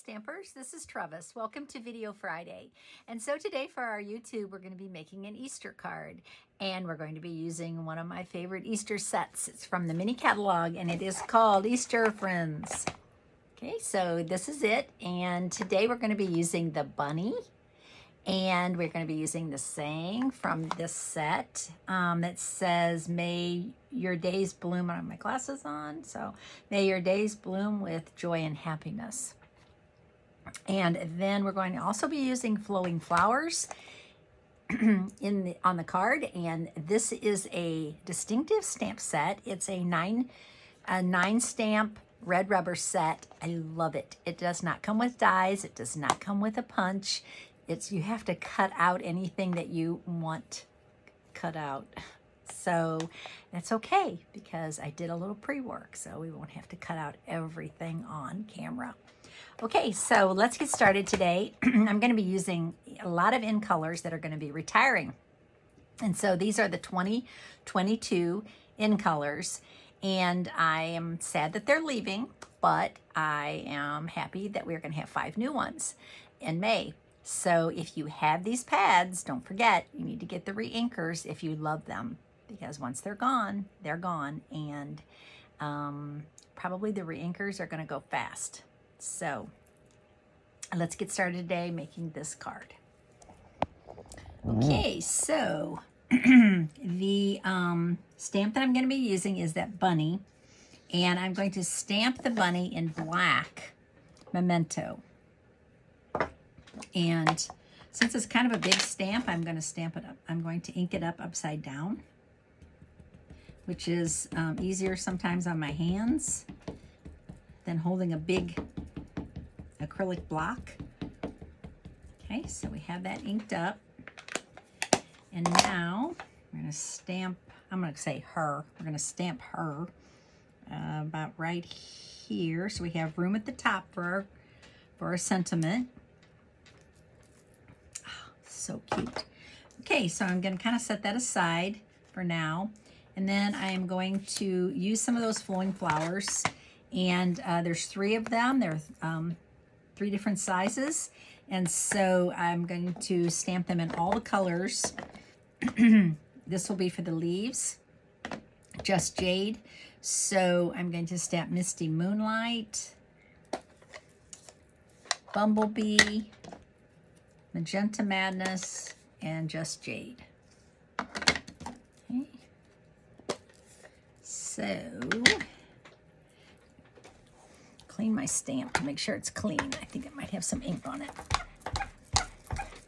Stampers, this is Trevis. Welcome to Video Friday. And so today for our YouTube, we're going to be making an Easter card. And we're going to be using one of my favorite Easter sets. It's from the mini catalog and it is called Easter Friends. Okay, so this is it. And today we're going to be using the bunny. And we're going to be using the saying from this set that says, may your days bloom. I have my glasses on, so may your days bloom with joy and happiness. And then we're going to also be using flowing flowers on the card. And this is a distinctive stamp set. It's a nine stamp red rubber set. I love it. It does not come with dies. It does not come with a punch. You have to cut out anything that you want cut out. So that's okay because I did a little pre-work, so we won't have to cut out everything on camera. Okay, so let's get started today. I'm going to be using a lot of in colors that are going to be retiring. And so these are the 2022 in colors. And I am sad that they're leaving, but I am happy that we're going to have 5 new ones in May. So if you have these pads, don't forget, you need to get the re-inkers if you love them, because once they're gone, they're gone. And probably the re-inkers are going to go fast. So let's get started today making this card. Okay, so the stamp that I'm going to be using is that bunny. And I'm going to stamp the bunny in black memento. And since it's kind of a big stamp, I'm going to stamp it up. I'm going to ink it up upside down, which is easier sometimes on my hands than holding a big acrylic block. Okay, so we have that inked up. And now we're going to stamp, I'm going to say her. We're going to stamp her about right here. So we have room at the top for our sentiment. So cute. Okay, so I'm going to kind of set that aside for now. And then I am going to use some of those flowing flowers. And there's 3 of them. They're 3 different sizes. And so I'm going to stamp them in all the colors. This will be for the leaves. Just Jade. So I'm going to stamp Misty Moonlight, Bumblebee, Magenta Madness, and Just Jade. Okay. So, clean my stamp to make sure it's clean. I think it might have some ink on it.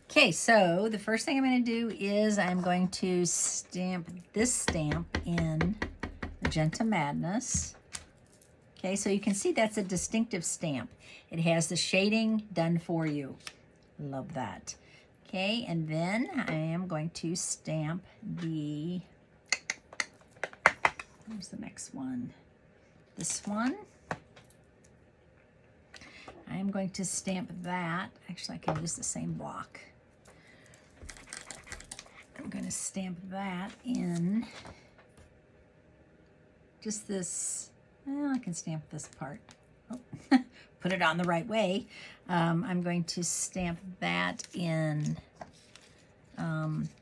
Okay, so the first thing I'm going to do is I'm going to stamp this stamp in Magenta Madness. Okay, so you can see that's a distinctive stamp. It has the shading done for you. Love that. Okay, and then I am going to stamp where's the next one? This one. I am going to stamp that. Actually, I can use the same block. I'm going to stamp that in just this. Well, I can stamp this part. Oh. Put it on the right way. I'm going to stamp that in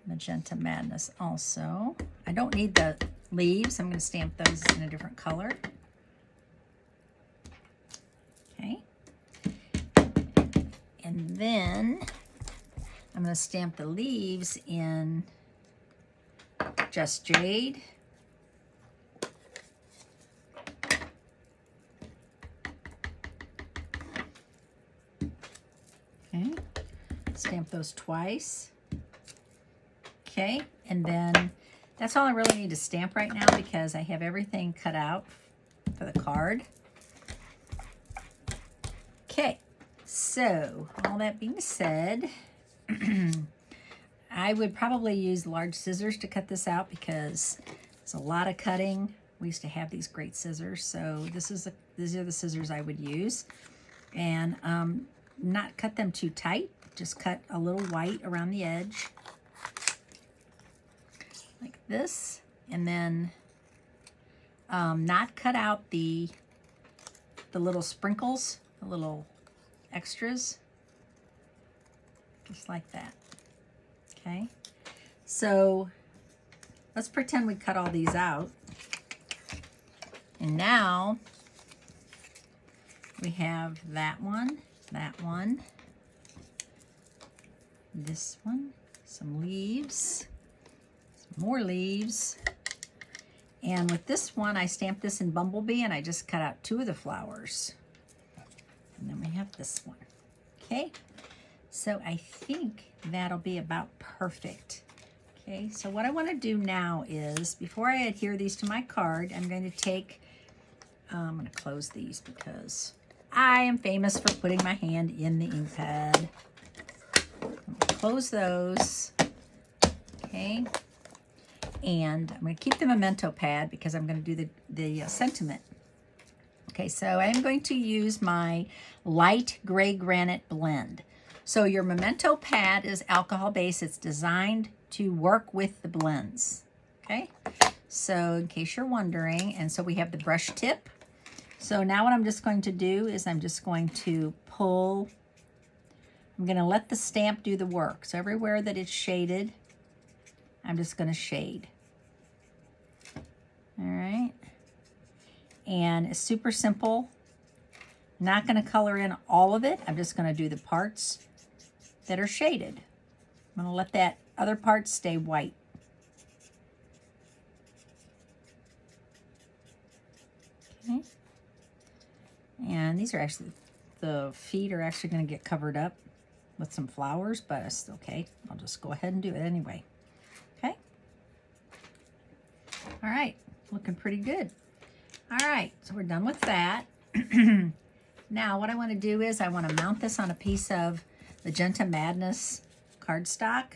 Magenta Madness also. I don't need the leaves. I'm going to stamp those in a different color. Okay. And then I'm going to stamp the leaves in Just Jade. Okay, stamp those twice. Okay, and then that's all I really need to stamp right now because I have everything cut out for the card. Okay, so all that being said, I would probably use large scissors to cut this out because it's a lot of cutting. We used to have these great scissors, so these are the scissors I would use. And not cut them too tight, just cut a little white around the edge like this, and then not cut out the little sprinkles, the little extras, just like that. Okay, so let's pretend we cut all these out. And now we have that one, this one, some leaves, some more leaves. And with this one, I stamped this in Bumblebee, and I just cut out 2 of the flowers. And then we have this one. Okay, so I think that'll be about perfect. Okay, so what I want to do now is, before I adhere these to my card, I'm going to take, I'm going to close these because I am famous for putting my hand in the ink pad. I'm going to close those. Okay, and I'm going to keep the memento pad because I'm going to do the sentiment. Okay, so I'm going to use my light gray granite blend. So your memento pad is alcohol based. It's designed to work with the blends. Okay, so in case you're wondering, and so we have the brush tip. So now what I'm just going to do is I'm just going to pull. I'm going to let the stamp do the work. So everywhere that it's shaded, I'm just going to shade. All right. And it's super simple. Not going to color in all of it. I'm just going to do the parts that are shaded. I'm going to let that other part stay white. Okay. And these are actually, the feet are actually going to get covered up with some flowers, but it's okay. I'll just go ahead and do it anyway. Okay. All right. Looking pretty good. All right. So we're done with that. Now what I want to do is I want to mount this on a piece of Magenta Madness cardstock.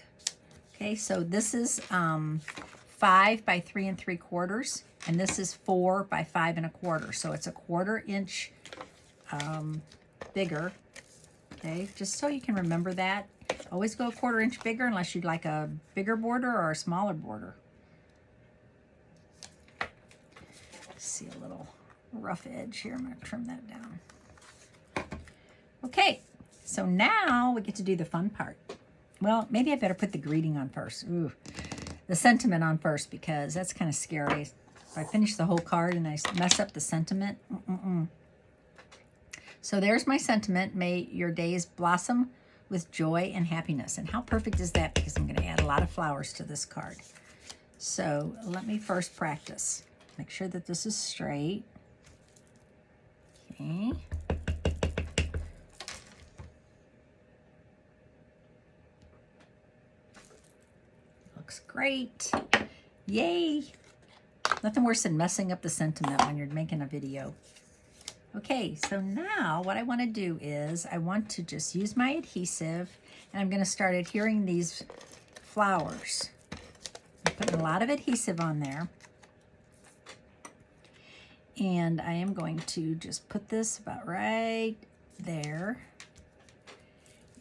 Okay, so this is 5 by 3 3/4, and this is 4 by 5 1/4. So it's a 1/4 inch bigger. Okay, just so you can remember that. Always go a 1/4 inch bigger unless you'd like a bigger border or a smaller border. See a little rough edge here. I'm going to trim that down. Okay, so now we get to do the fun part. Well, maybe I better put the greeting on first. Ooh, the sentiment on first, because that's kind of scary. If I finish the whole card and I mess up the sentiment. So there's my sentiment. May your days blossom with joy and happiness. And how perfect is that? Because I'm going to add a lot of flowers to this card. So let me first practice. Make sure that this is straight. Okay. Looks great. Yay. Nothing worse than messing up the sentiment when you're making a video. Okay, so now what I want to do is I want to just use my adhesive, and I'm going to start adhering these flowers. I'm putting a lot of adhesive on there. And I am going to just put this about right there.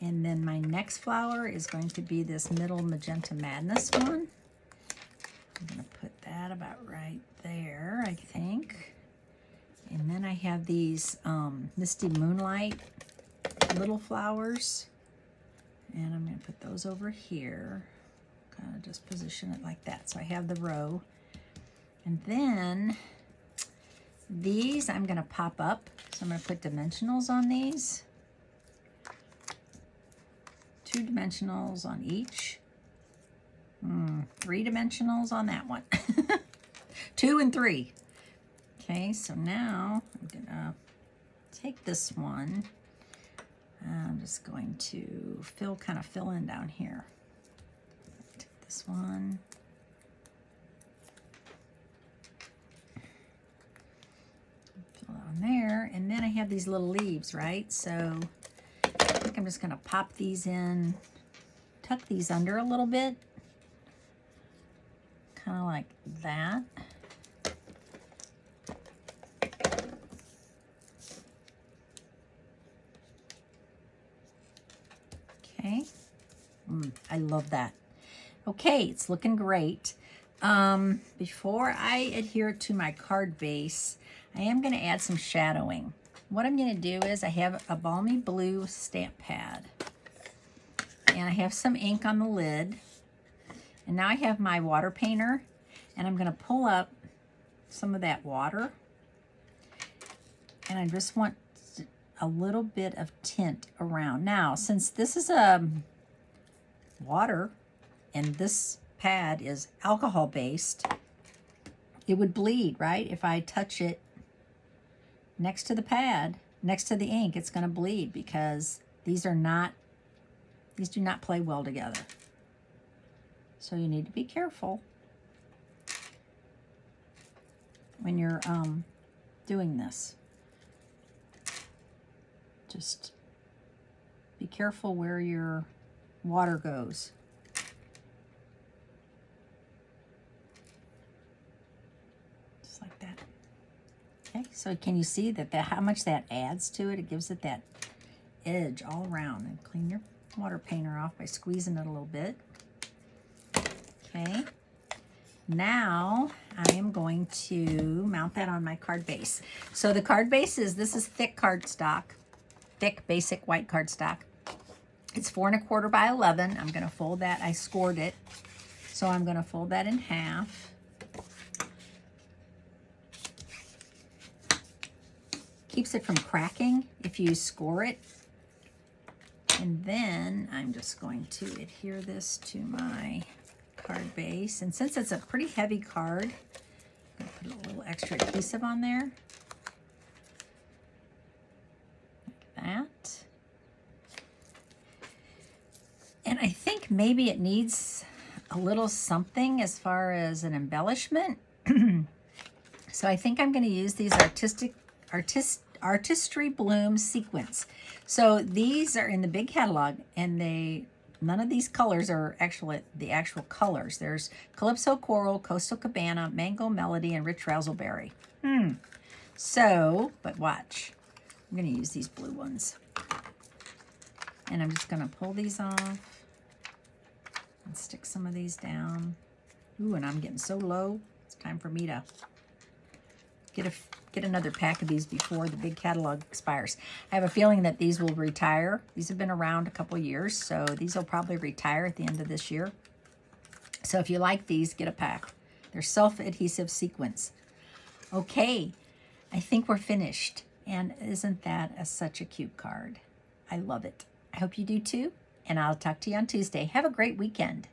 And then my next flower is going to be this middle Magenta Madness one. I'm going to put that about right there, I think. And then I have these Misty Moonlight little flowers. And I'm going to put those over here. Kind of just position it like that. So I have the row. And then these I'm going to pop up. So I'm going to put dimensionals on these. 2 dimensionals on each. 3 dimensionals on that one. 2 and 3. Okay, so now I'm going to take this one. I'm just going to kind of fill in down here. Take this one. Fill on there. And then I have these little leaves, right? So I think I'm just going to pop these in, tuck these under a little bit. Kind of like that. Okay. I love that. Okay, it's looking great. Before I adhere it to my card base, I am going to add some shadowing. what I'm going to do is I have a balmy blue stamp pad. And I have some ink on the lid. And now I have my water painter. And I'm going to pull up some of that water. And I just want a little bit of tint around. Now, since this is water and this pad is alcohol based, it would bleed, right? If I touch it next to the pad, next to the ink, it's going to bleed because these do not play well together. So you need to be careful when you're doing this. Just be careful where your water goes. Just like that. Okay, so can you see that how much that adds to it? It gives it that edge all around. And clean your water painter off by squeezing it a little bit. Okay. Now I am going to mount that on my card base. So the card base this is thick cardstock. Thick, basic white cardstock. It's 4 1/4 by 11. I'm going to fold that. I scored it. So I'm going to fold that in half. Keeps it from cracking if you score it. And then I'm just going to adhere this to my card base. And since it's a pretty heavy card, I'm going to put a little extra adhesive on there. That. And I think maybe it needs a little something as far as an embellishment. So I think I'm going to use these Artistry Bloom sequins. So these are in the big catalog, and none of these colors are actually the actual colors. There's Calypso Coral, Coastal Cabana, Mango Melody, and Rich Razzleberry. So, but watch. I'm going to use these blue ones. And I'm just going to pull these off and stick some of these down. Ooh, and I'm getting so low. It's time for me to get another pack of these before the big catalog expires. I have a feeling that these will retire. These have been around a couple years, so these will probably retire at the end of this year. So if you like these, get a pack. They're self-adhesive sequins. Okay, I think we're finished. And isn't that such a cute card? I love it. I hope you do too. And I'll talk to you on Tuesday. Have a great weekend.